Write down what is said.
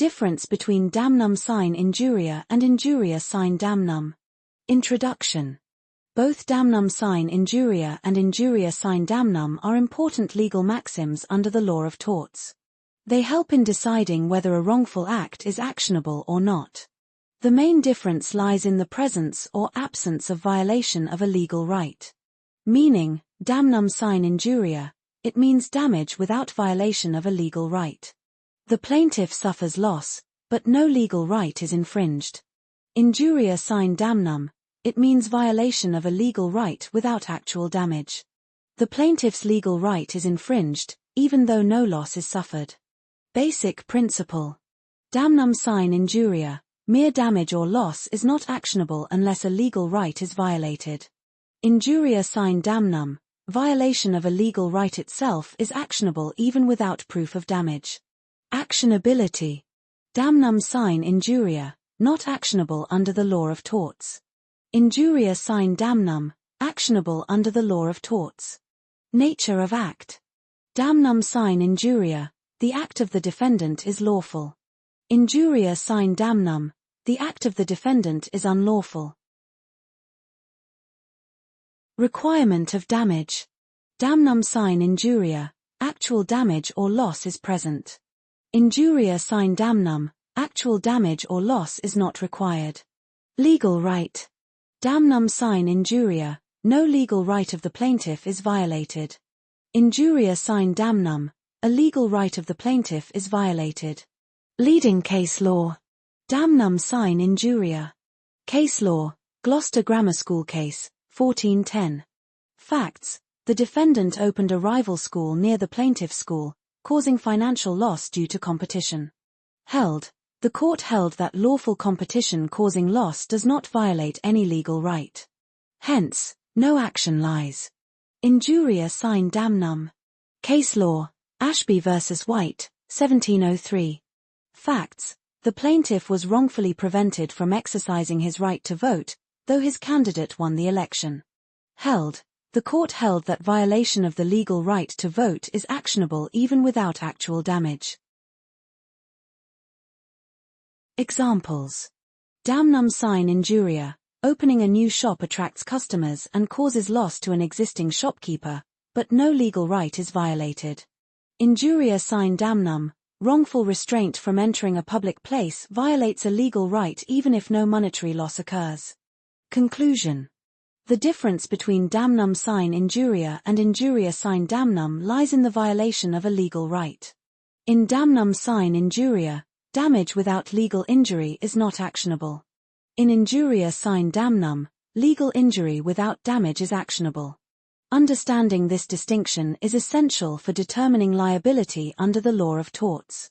Difference between Damnum sine injuria and Injuria sine damnum. Introduction. Both Damnum sine injuria and Injuria sine damnum are important legal maxims under the law of torts. They help in deciding whether a wrongful act is actionable or not. The main difference lies in the presence or absence of violation of a legal right. Meaning, Damnum sine injuria, it means damage without violation of a legal right. The plaintiff suffers loss, but no legal right is infringed. Injuria sine damnum, it means violation of a legal right without actual damage. The plaintiff's legal right is infringed, even though no loss is suffered. Basic principle. Damnum sine injuria, mere damage or loss is not actionable unless a legal right is violated. Injuria sine damnum, violation of a legal right itself is actionable even without proof of damage. Actionability. Damnum sine injuria, not actionable under the law of torts. Injuria sine damnum, actionable under the law of torts. Nature of act. Damnum sine injuria, the act of the defendant is lawful. Injuria sine damnum, the act of the defendant is unlawful. Requirement of damage. Damnum sine injuria, actual damage or loss is present. Injuria sine damnum, actual damage or loss is not required. Legal right. Damnum sine injuria, no legal right of the plaintiff is violated. Injuria sine damnum, a legal right of the plaintiff is violated. Leading case law. Damnum sine injuria. Case law, Gloucester Grammar School case, 1410. Facts: the defendant opened a rival school near the plaintiff's school, causing financial loss due to competition. Held: the court held that lawful competition causing loss does not violate any legal right. Hence, no action lies. Injuria sine damnum. Case law, Ashby v. White, 1703. Facts: the plaintiff was wrongfully prevented from exercising his right to vote, though his candidate won the election. Held: the court held that violation of the legal right to vote is actionable even without actual damage. Examples. Damnum sine injuria, opening a new shop attracts customers and causes loss to an existing shopkeeper, but no legal right is violated. Injuria sine damnum, wrongful restraint from entering a public place violates a legal right even if no monetary loss occurs. Conclusion. The difference between damnum sine injuria and injuria sine damnum lies in the violation of a legal right. In damnum sine injuria, damage without legal injury is not actionable. In injuria sine damnum, legal injury without damage is actionable. Understanding this distinction is essential for determining liability under the law of torts.